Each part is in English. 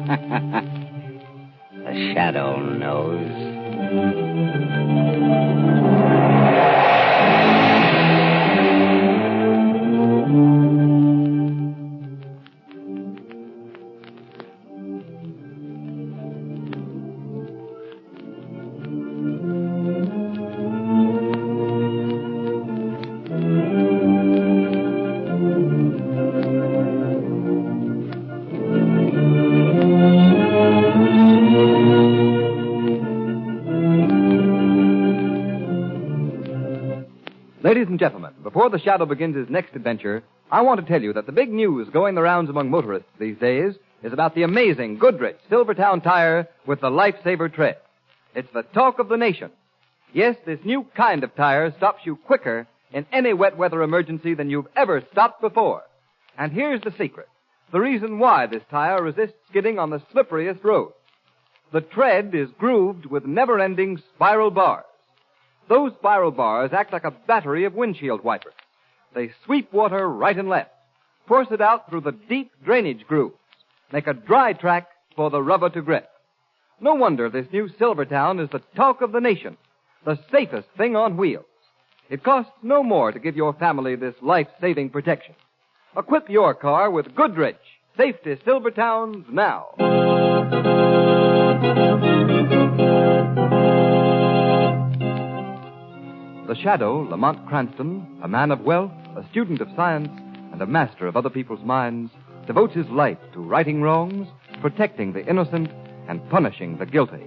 The shadow knows. Ladies and gentlemen, before the Shadow begins his next adventure, I want to tell you that the big news going the rounds among motorists these days is about the amazing Goodrich Silvertown tire with the Lifesaver tread. It's the talk of the nation. Yes, this new kind of tire stops you quicker in any wet weather emergency than you've ever stopped before. And here's the secret. The reason why this tire resists skidding on the slipperiest roads. The tread is grooved with never-ending spiral bars. Those spiral bars act like a battery of windshield wipers. They sweep water right and left, force it out through the deep drainage grooves, make a dry track for the rubber to grip. No wonder this new Silvertown is the talk of the nation, the safest thing on wheels. It costs no more to give your family this life-saving protection. Equip your car with Goodrich Safety Silvertowns now. The Shadow, Lamont Cranston, a man of wealth, a student of science, and a master of other people's minds, devotes his life to righting wrongs, protecting the innocent, and punishing the guilty.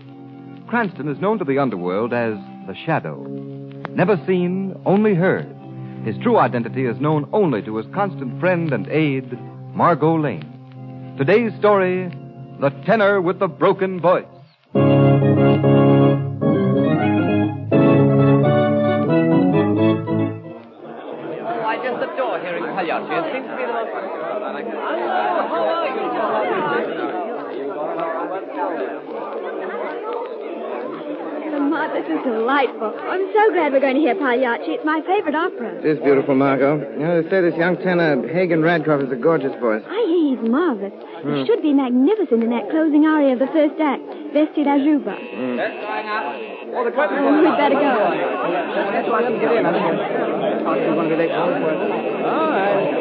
Cranston is known to the underworld as the Shadow. Never seen, only heard. His true identity is known only to his constant friend and aide, Margot Lane. Today's story, The Tenor with the Broken Voice. Hearing Pagliacci. It seems to be the most... How are you? Lamont, this is delightful. I'm so glad we're going to hear Pagliacci. It's my favorite opera. It is beautiful, Margot. You know, they say this young tenor, Hagen Radcliffe, has a gorgeous voice. I hear he's marvelous. He should be magnificent in that closing aria of the first act, Vesti da Juba. Oh, the curtain's Oh, we'd better go. That's why I can get in. I think it's going to be late for it. All right.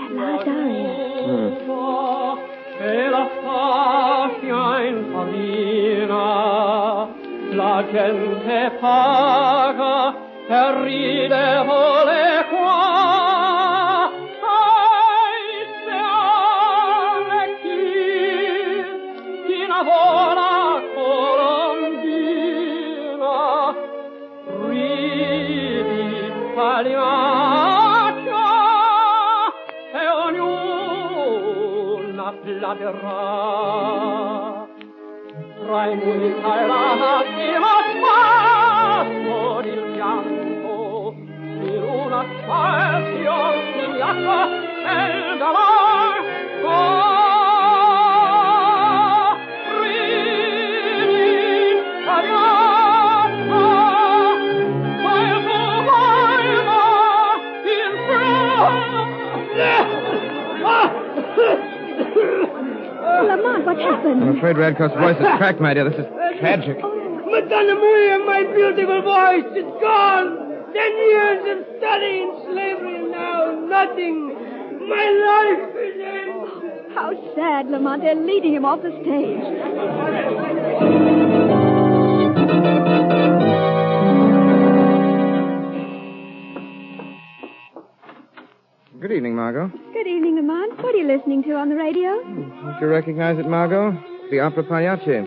Last aria. La gente paga per ridere qua. Ai, se alle chi lavora colombina, ridi pagliaccia e ognuna platerà. Tra i muri e la mattina spasso il pianto in una spazio ignacca e il galanco ridi pagliaccia ma il tuo volva Oh, Lamont, what happened? I'm afraid Radcliffe's voice is cracked, my dear. This is tragic. Madonna Maria, my beautiful voice, it's gone. 10 years of study in slavery and now nothing. My life is ended. How sad, Lamont. They're leading him off the stage. Good evening, Margot. Good evening, Lamont. What are you listening to on the radio? Don't you recognize it, Margot? The opera Pagliacci.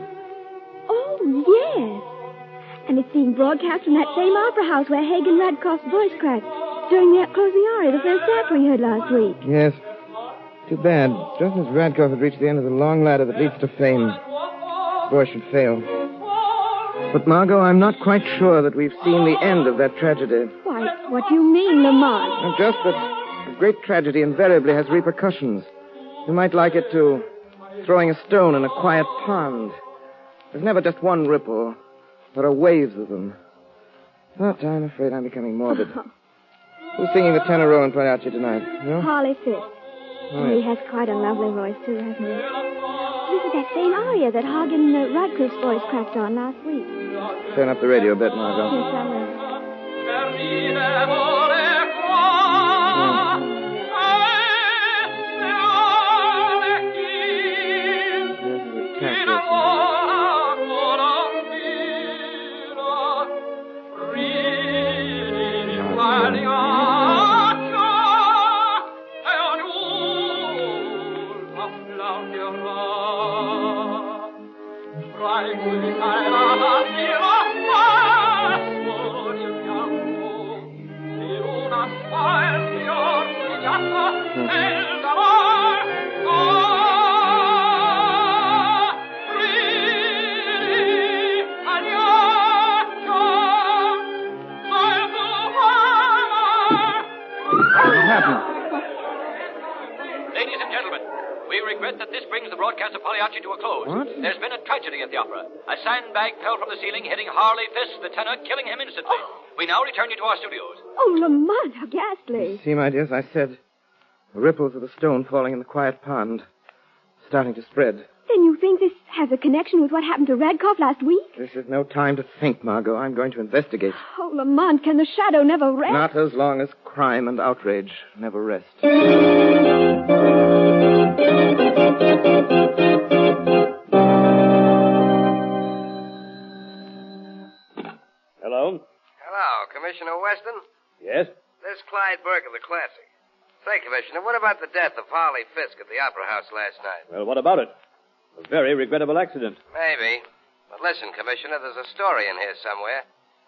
Oh, yes. And it's being broadcast from that same opera house where Hagen Radcliffe's voice cracked during the closing aria, the first act we heard last week. Yes. Too bad. Just as Radcliffe had reached the end of the long ladder that leads to fame, his voice should fail. But, Margot, I'm not quite sure that we've seen the end of that tragedy. Why, what do you mean, Lamont? Just that great tragedy invariably has repercussions. You might like it to throwing a stone in a quiet pond. There's never just one ripple. There are waves of them, But I'm afraid I'm becoming morbid. Who's singing the tenor role in Pagliacci tonight? No? Harley Fisk. Oh, He yes. has quite a lovely voice, too, hasn't he? This is that same aria that Hagen Radcliffe's voice cracked on last week. Turn up the radio a bit, Margot. Yes, I will. Ladies and gentlemen, we regret that this brings the broadcast of Pagliacci to a close. What? There's been a tragedy at the opera. A sandbag fell from the ceiling, hitting Harley Fisk, the tenor, killing him instantly. We now return you to our studios. Oh, Lamont, how ghastly. See, my dears, I said the ripples of the stone falling in the quiet pond starting to spread. Then you think this has a connection with what happened to Radcliffe last week? This is no time to think, Margot. I'm going to investigate. Oh, Lamont, can the shadow never rest? Not as long as crime and outrage never rest. Hello? Hello, Commissioner Weston? Yes? This is Clyde Burke of the Classic. Say, Commissioner, what about the death of Harley Fisk at the Opera House last night? Well, what about it? A very regrettable accident. Maybe. But listen, Commissioner, there's a story in here somewhere.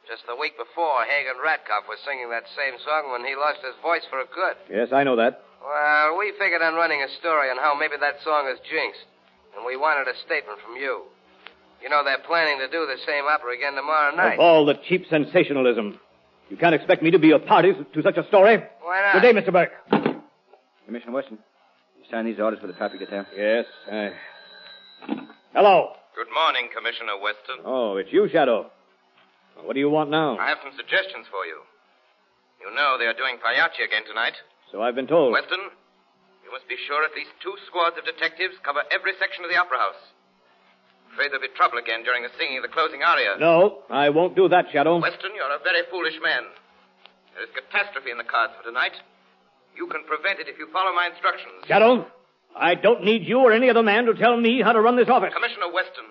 Just the week before, Hagen Radcliffe was singing that same song when he lost his voice for good. Yes, I know that. Well, we figured on running a story on how maybe that song is jinxed. And we wanted a statement from you. You know, they're planning to do the same opera again tomorrow night. Of all the cheap sensationalism. You can't expect me to be a party to such a story. Why not? Good day, Mr. Burke. Commissioner Weston, you sign these orders for the traffic detail? Yes, Hello. Good morning, Commissioner Weston. Oh, it's you, Shadow. What do you want now? I have some suggestions for you. You know they are doing Pagliacci again tonight. So I've been told. Weston, you must be sure at least 2 squads of detectives cover every section of the Opera House. Afraid there'll be trouble again during the singing of the closing aria. No, I won't do that, Shadow. Weston, you're a very foolish man. There is catastrophe in the cards for tonight. You can prevent it if you follow my instructions. Shadow, I don't need you or any other man to tell me how to run this office. Commissioner Weston,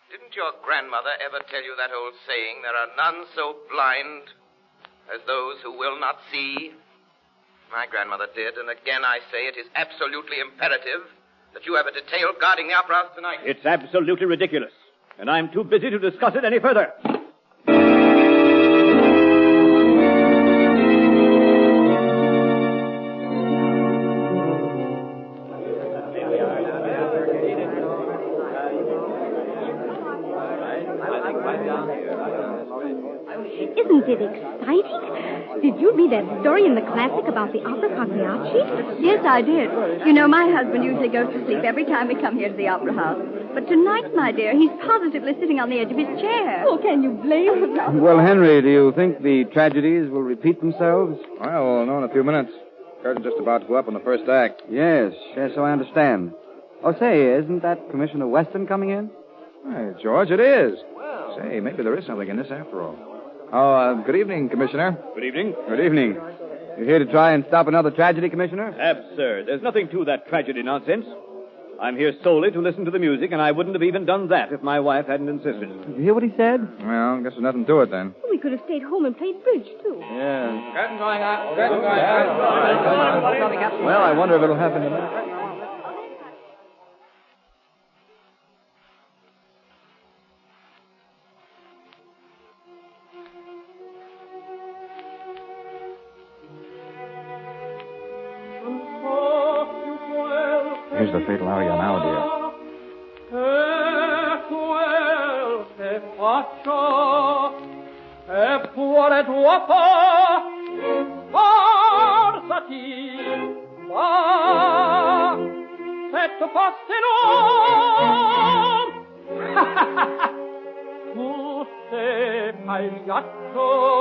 didn't your grandmother ever tell you that old saying, there are none so blind as those who will not see? My grandmother did, and again I say it is absolutely imperative that you have a detail guarding the Opera House tonight. It's absolutely ridiculous, and I'm too busy to discuss it any further. Isn't it exciting? Did you read that story in the Classic about the opera Pagliacci? Yes, I did. You know, my husband usually goes to sleep every time we come here to the Opera House. But tonight, my dear, he's positively sitting on the edge of his chair. Oh, can you blame him? Well, Henry, do you think the tragedies will repeat themselves? Well, we'll know in a few minutes. Curtain's just about to go up on the first act. Yes, so I understand. Oh, say, isn't that Commissioner Weston coming in? Hey, George, it is. Say, maybe there is something in this after all. Oh, good evening, Commissioner. Good evening. Good evening. You here to try and stop another tragedy, Commissioner? Absurd. There's nothing to that tragedy nonsense. I'm here solely to listen to the music, and I wouldn't have even done that if my wife hadn't insisted. Did you hear what he said? Well, I guess there's nothing to it then. We could have stayed home and played bridge, too. Yeah. Curtain going up. Curtain going up. Well, I wonder if it'll happen tonight. Here's the fatal aria now, dear. tagliato.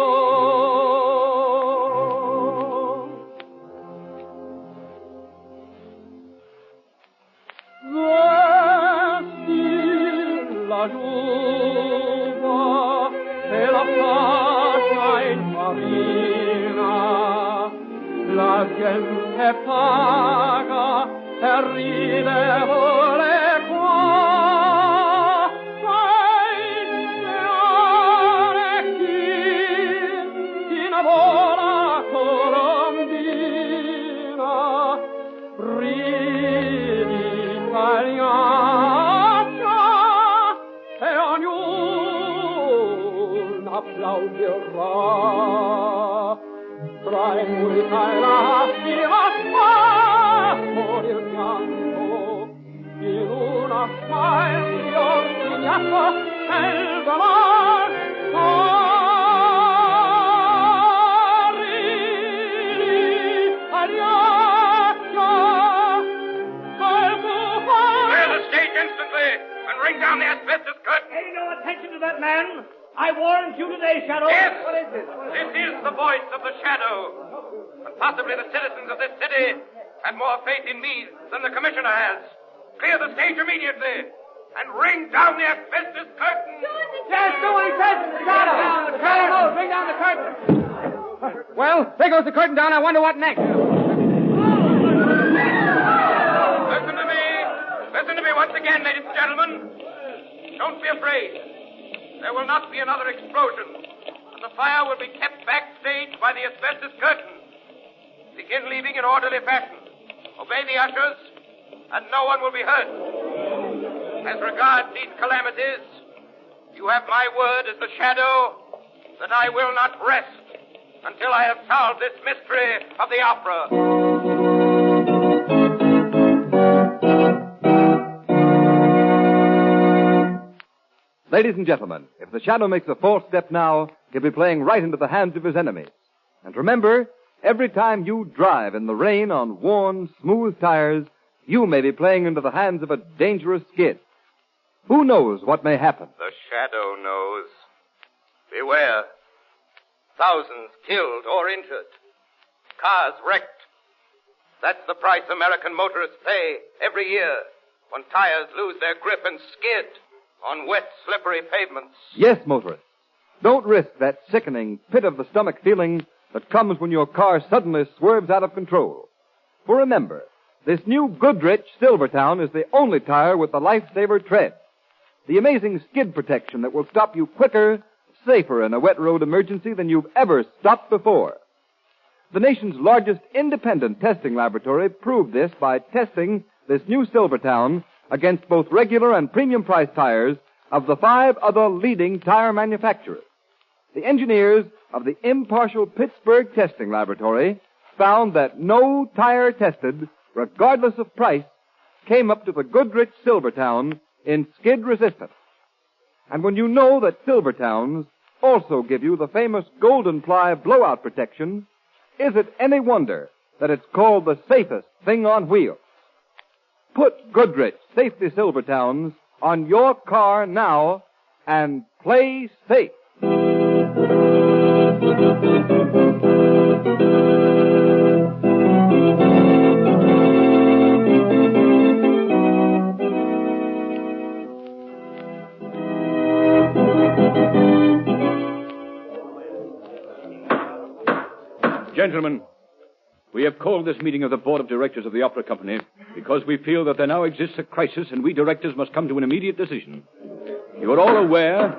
Vesti la giuva e la faccia in farina, la gente paga e ride ore qua. Applaudirà tra il musica e la stiva por il pianto in una smile signato el dolor Clear the stage instantly and ring down the asbestos curtain. Pay no attention to that man. I warned you today, Shadow. Yes. What is this? This is the voice of the shadow. And possibly the citizens of this city have more faith in me than the commissioner has. Clear the stage immediately and ring down the asbestos curtain. Yes, do what he says. Shadow, bring down the curtain. Well, there goes the curtain down. I wonder what next. Listen to me. Listen to me once again, ladies and gentlemen. Don't be afraid. There will not be another explosion, and the fire will be kept backstage by the asbestos curtain. Begin leaving in orderly fashion. Obey the ushers, and no one will be hurt. As regards these calamities, you have my word as the shadow that I will not rest until I have solved this mystery of the opera. Ladies and gentlemen, if the shadow makes a false step now, he'll be playing right into the hands of his enemies. And remember, every time you drive in the rain on worn, smooth tires, you may be playing into the hands of a dangerous skid. Who knows what may happen? The shadow knows. Beware. Thousands killed or injured. Cars wrecked. That's the price American motorists pay every year when tires lose their grip and skid on wet, slippery pavements. Yes, motorists. Don't risk that sickening, pit-of-the-stomach feeling that comes when your car suddenly swerves out of control. For remember, this new Goodrich Silvertown is the only tire with the Lifesaver tread. The amazing skid protection that will stop you quicker, safer in a wet road emergency than you've ever stopped before. The nation's largest independent testing laboratory proved this by testing this new Silvertown against both regular and premium price tires of the 5 other leading tire manufacturers. The engineers of the impartial Pittsburgh Testing Laboratory found that no tire tested, regardless of price, came up to the Goodrich Silvertown in skid resistance. And when you know that Silvertowns also give you the famous golden ply blowout protection, is it any wonder that it's called the safest thing on wheels? Put Goodrich Safety Silvertowns on your car now and play safe. Gentlemen, we have called this meeting of the Board of Directors of the Opera Company because we feel that there now exists a crisis and we directors must come to an immediate decision. You're all aware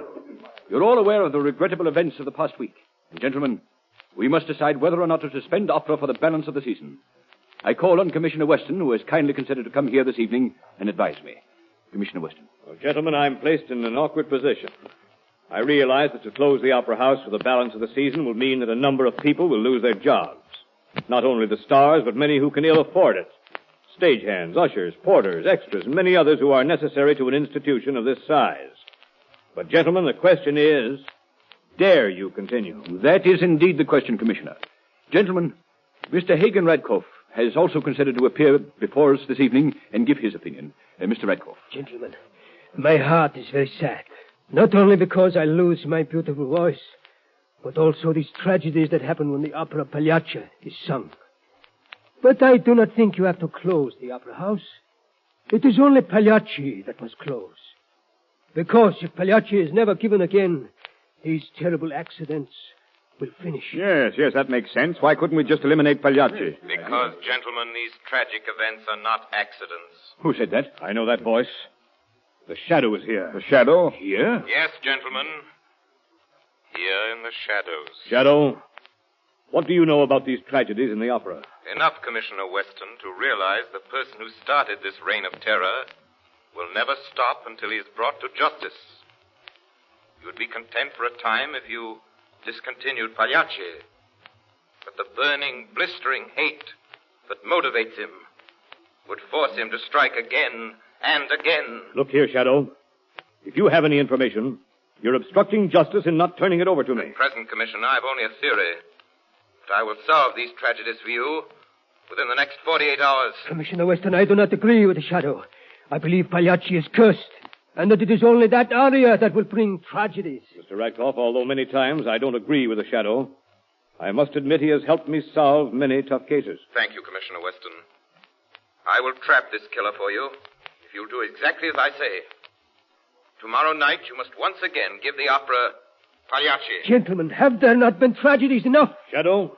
of the regrettable events of the past week. And gentlemen, we must decide whether or not to suspend opera for the balance of the season. I call on Commissioner Weston, who has kindly consented to come here this evening and advise me. Commissioner Weston. Well, gentlemen, I'm placed in an awkward position. I realize that to close the Opera House for the balance of the season will mean that a number of people will lose their jobs. Not only the stars, but many who can ill afford it. Stagehands, ushers, porters, extras, and many others who are necessary to an institution of this size. But, gentlemen, the question is, dare you continue? That is indeed the question, Commissioner. Gentlemen, Mr. Hagen Radcliffe has also considered to appear before us this evening and give his opinion. Mr. Radcliffe. Gentlemen, my heart is very sad. Not only because I lose my beautiful voice, but also these tragedies that happen when the opera Pagliacci is sung. But I do not think you have to close the opera house. It is only Pagliacci that must close. Because if Pagliacci is never given again, these terrible accidents will finish. Yes, that makes sense. Why couldn't we just eliminate Pagliacci? Because, gentlemen, these tragic events are not accidents. Who said that? I know that voice. The shadow is here. The shadow? Here? Yes, gentlemen. Here in the shadows. Shadow, what do you know about these tragedies in the opera? Enough, Commissioner Weston, to realize the person who started this reign of terror will never stop until he is brought to justice. You would be content for a time if you discontinued Pagliacci. But the burning, blistering hate that motivates him would force him to strike again and again. Look here, Shadow. If you have any information, you're obstructing justice in not turning it over to me. At present, Commissioner, I've only a theory. But I will solve these tragedies for you within the next 48 hours. Commissioner Weston, I do not agree with the shadow. I believe Pagliacci is cursed, and that it is only that aria that will bring tragedies. Mr. Radcliffe, although many times I don't agree with the shadow, I must admit he has helped me solve many tough cases. Thank you, Commissioner Weston. I will trap this killer for you if you'll do exactly as I say. Tomorrow night, you must once again give the opera Pagliacci. Gentlemen, have there not been tragedies enough? Shadow,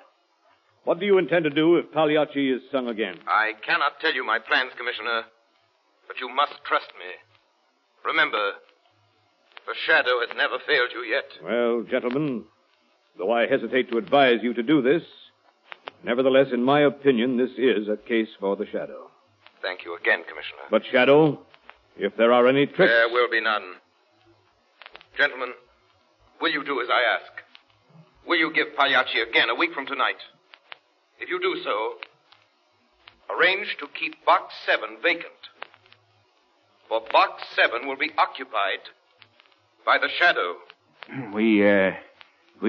what do you intend to do if Pagliacci is sung again? I cannot tell you my plans, Commissioner, but you must trust me. Remember, the shadow has never failed you yet. Well, gentlemen, though I hesitate to advise you to do this, nevertheless, in my opinion, this is a case for the shadow. Thank you again, Commissioner. But, Shadow, if there are any tricks... There will be none. Gentlemen, will you do as I ask? Will you give Pagliacci again a week from tonight? If you do so, arrange to keep Box 7 vacant. For Box 7 will be occupied by the shadow. We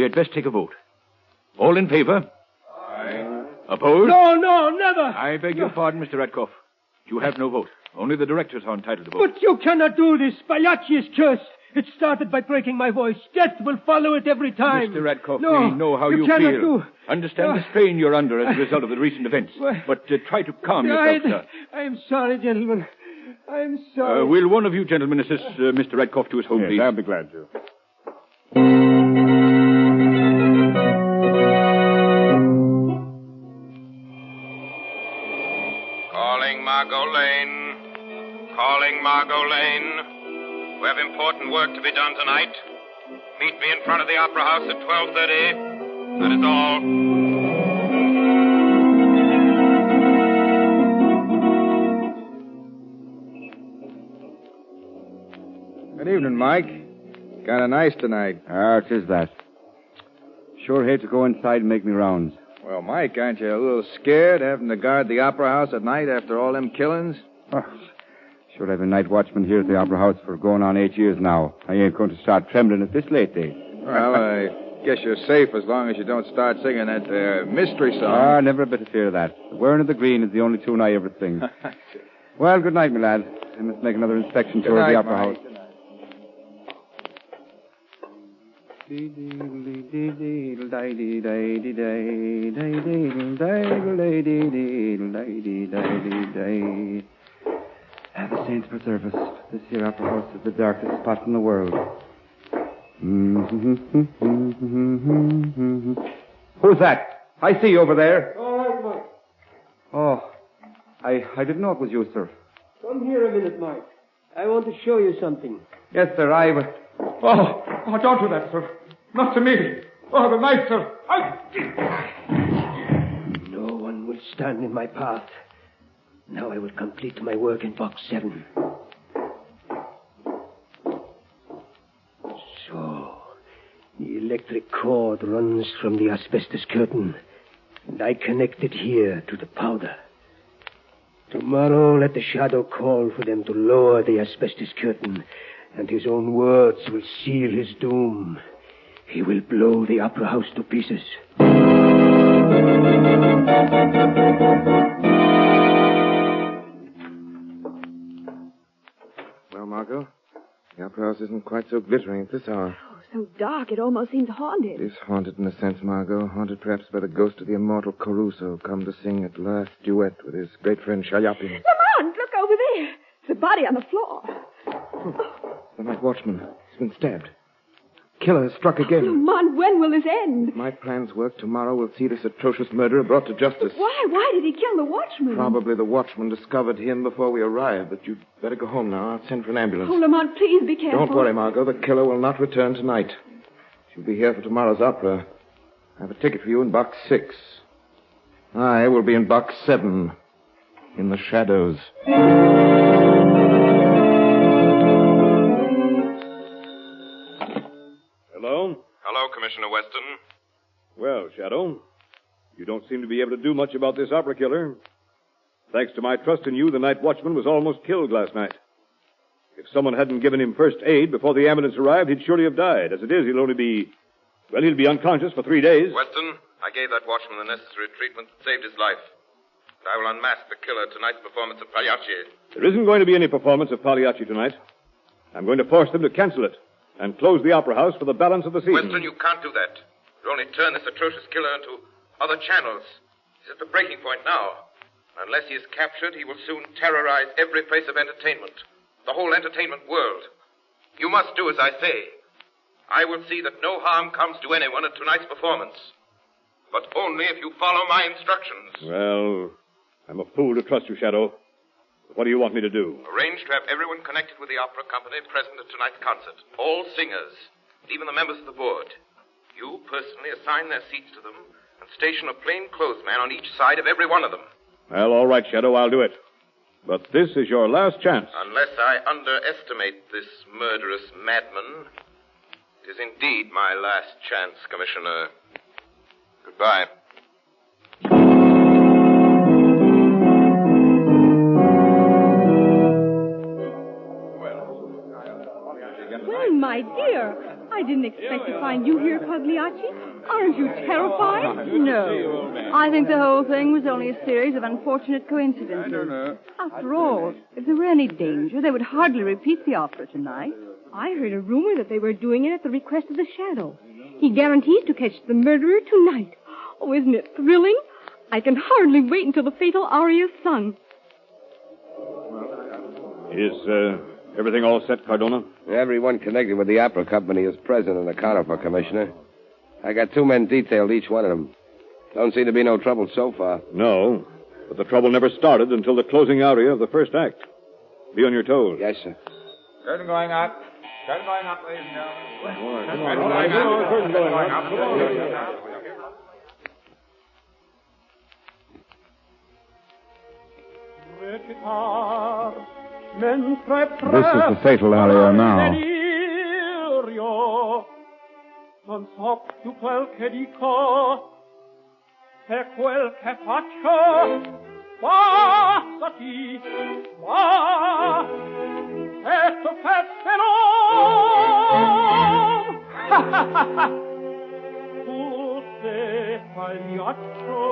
had best take a vote. All in favor? Aye. Opposed? No, never. I beg your pardon, Mr. Radcliffe. You have no vote. Only the directors are entitled to vote. But you cannot do this. Pagliacci is cursed. It started by breaking my voice. Death will follow it every time. Mr. Radcliffe, no, we know how you cannot feel. Do. Understand the strain you're under as a result of the recent events. But try to calm yourself, sir. I am sorry, gentlemen. I am sorry. Will one of you gentlemen assist Mr. Radcliffe to his home, please? I'll be glad to. Calling Margot Lane. Calling Margot Lane. We have important work to be done tonight. Meet me in front of the Opera House at 12:30. That is all. Good evening, Mike. Kind of nice tonight. It is that. Sure hate to go inside and make me rounds. Well, Mike, aren't you a little scared having to guard the Opera House at night after all them killings? Oh, sure, I've been night watchman here at the Opera House for going on 8 years now. I ain't going to start trembling at this late day. Well, I guess you're safe as long as you don't start singing that mystery song. Never a bit of fear of that. The Wearing of the Green is the only tune I ever sing. Well, good night, my lad. I must make another inspection tour of the Opera House. The saints preserve us. This here Opera House is the darkest spot in the world. Who's that? I see you over there. All right, Mike. Oh, I didn't know it was you, sir. Come here a minute, Mike. I want to show you something. Yes, sir, Oh, don't do that, sir. Not to me. Oh, the knife, sir. No one will stand in my path. Now I will complete my work in Box 7. So, the electric cord runs from the asbestos curtain, and I connect it here to the powder. Tomorrow, let the shadow call for them to lower the asbestos curtain, and his own words will seal his doom. He will blow the Opera House to pieces. Well, Margot, The opera house isn't quite so glittering at this hour. Oh, so dark it almost seems haunted. It is haunted in a sense, Margot. Haunted perhaps by the ghost of the immortal Caruso, come to sing at last duet with his great friend Shaliapin. Lamont, look over there. There's a body on the floor. The night watchman. He's been stabbed. Killer has struck again. Lamont, when will this end? If my plans work, tomorrow we'll see this atrocious murderer brought to justice. Why? Why did he kill the watchman? Probably the watchman discovered him before we arrived, but you'd better go home now. I'll send for an ambulance. Oh, Lamont, please be careful. Don't worry, Margot. The killer will not return tonight. She'll be here for tomorrow's opera. I have a ticket for you in box 6. I will be in box 7, in the shadows. Hello, Commissioner Weston. Well, Shadow, you don't seem to be able to do much about this opera killer. Thanks to my trust in you, the night watchman was almost killed last night. If someone hadn't given him first aid before the ambulance arrived, he'd surely have died. As it is, he'll be unconscious for 3 days. Weston, I gave that watchman the necessary treatment that saved his life. And I will unmask the killer at tonight's performance of Pagliacci. There isn't going to be any performance of Pagliacci tonight. I'm going to force them to cancel it and close the opera house for the balance of the season. Weston, you can't do that. You'll only turn this atrocious killer into other channels. He's at the breaking point now. Unless he is captured, he will soon terrorize every place of entertainment. The whole entertainment world. You must do as I say. I will see that no harm comes to anyone at tonight's performance. But only if you follow my instructions. Well, I'm a fool to trust you, Shadow. What do you want me to do? Arrange to have everyone connected with the opera company present at tonight's concert. All singers, even the members of the board. You personally assign their seats to them and station a plainclothes man on each side of every one of them. Well, all right, Shadow, I'll do it. But this is your last chance. Unless I underestimate this murderous madman, it is indeed my last chance, Commissioner. Goodbye. Well, my dear, I didn't expect to find you here, Pagliacci. Aren't you terrified? No. I think the whole thing was only a series of unfortunate coincidences. After all, if there were any danger, they would hardly repeat the opera tonight. I heard a rumor that they were doing it at the request of the Shadow. He guarantees to catch the murderer tonight. Oh, isn't it thrilling? I can hardly wait until the fatal aria is sung. Is, everything all set, Cardona? Everyone connected with the opera company is present and accounted for, Commissioner. I got 2 men detailed, each one of them. Don't seem to be no trouble so far. No, but the trouble never started until the closing aria of the first act. Be on your toes. Yes, sir. Curtain going up. Curtain going up, ladies and gentlemen. Curtain going up. This is the fatal aria now. Non so più quel che dico e quel che faccio. Bastati, va, e tu fettelo. Tu sei Pagliaccio.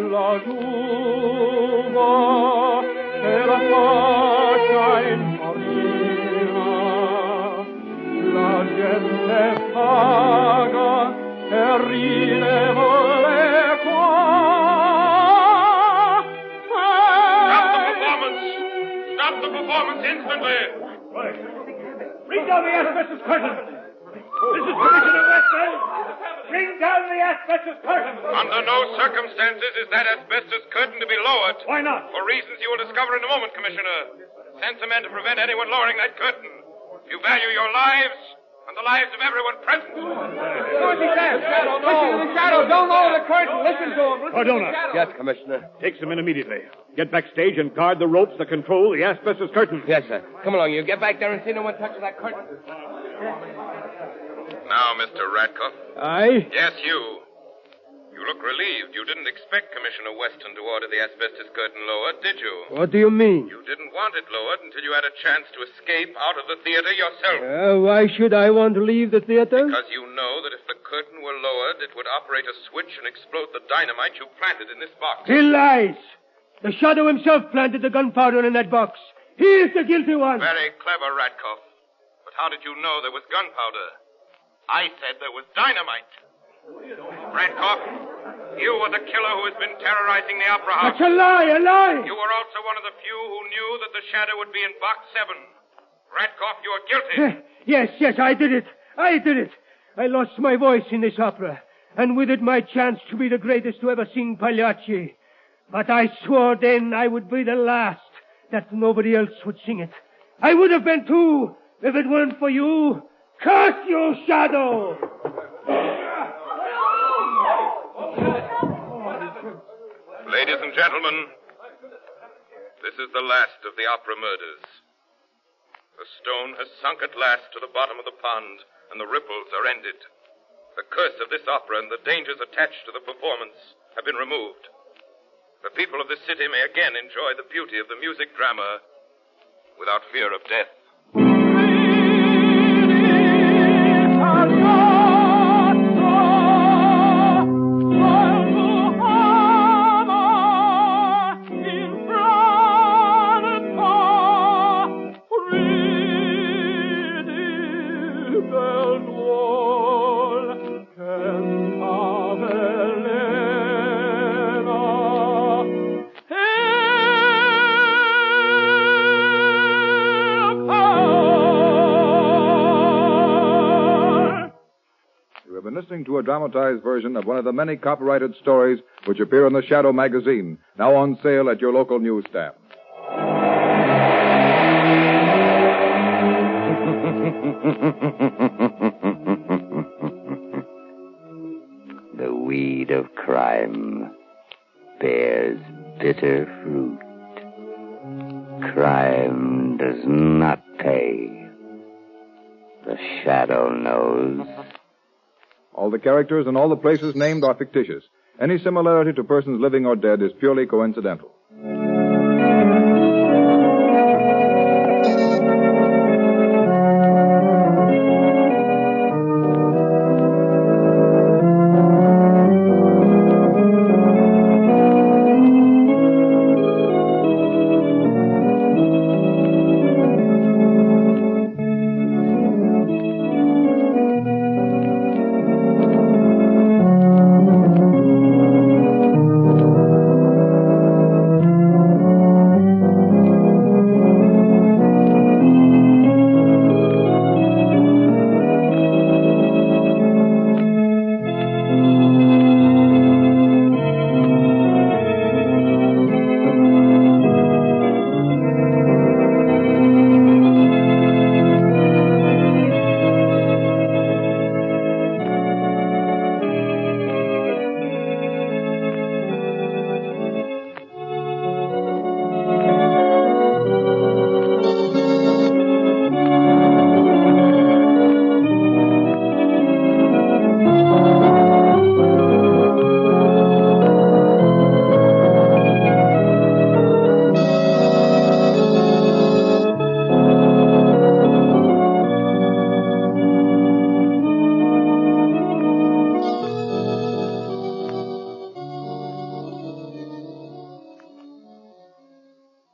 La giuva e la fascia in farina, la gente paga e ride vuole qua. Stop the performance instantly! Bring down the asbestos curtain! This is Commissioner Weston! Bring down the asbestos curtain! Under no circumstances is that asbestos curtain to be lowered. Why not? For reasons you will discover in a moment, Commissioner. Send some men to prevent anyone lowering that curtain. You value your lives and the lives of everyone present. Do what he says, Shadow. No. Listen to the Shadow. Don't lower the curtain. Listen to him. Cardona. Yes, Commissioner. Take some men immediately. Get backstage and guard the ropes that control the asbestos curtain. Yes, sir. Come along, you. Get back there and see no one touches that curtain. Now, Mr. Radcliffe. Aye? Yes, you. You look relieved. You didn't expect Commissioner Weston to order the asbestos curtain lowered, did you? What do you mean? You didn't want it lowered until you had a chance to escape out of the theater yourself. Why should I want to leave the theater? Because you know that if the curtain were lowered, it would operate a switch and explode the dynamite you planted in this box. He lies. The Shadow himself planted the gunpowder in that box. He is the guilty one. Very clever, Radkoff. But how did you know there was gunpowder? I said there was dynamite. Radkoff, you were the killer who has been terrorizing the Opera House. That's a lie. You were also one of the few who knew that the Shadow would be in Box 7. Radkoff, you are guilty. Yes, I did it. I lost my voice in this opera, and with it my chance to be the greatest to ever sing Pagliacci. But I swore then I would be the last, that nobody else would sing it. I would have been too, if it weren't for you. Curse you, Shadow! Ladies and gentlemen, this is the last of the opera murders. The stone has sunk at last to the bottom of the pond, and the ripples are ended. The curse of this opera and the dangers attached to the performance have been removed. The people of this city may again enjoy the beauty of the music drama without fear of death. Listening to a dramatized version of one of the many copyrighted stories which appear in the Shadow magazine, now on sale at your local newsstand. The weed of crime bears bitter fruit. Crime does not pay. The Shadow knows. All the characters and all the places named are fictitious. Any similarity to persons living or dead is purely coincidental.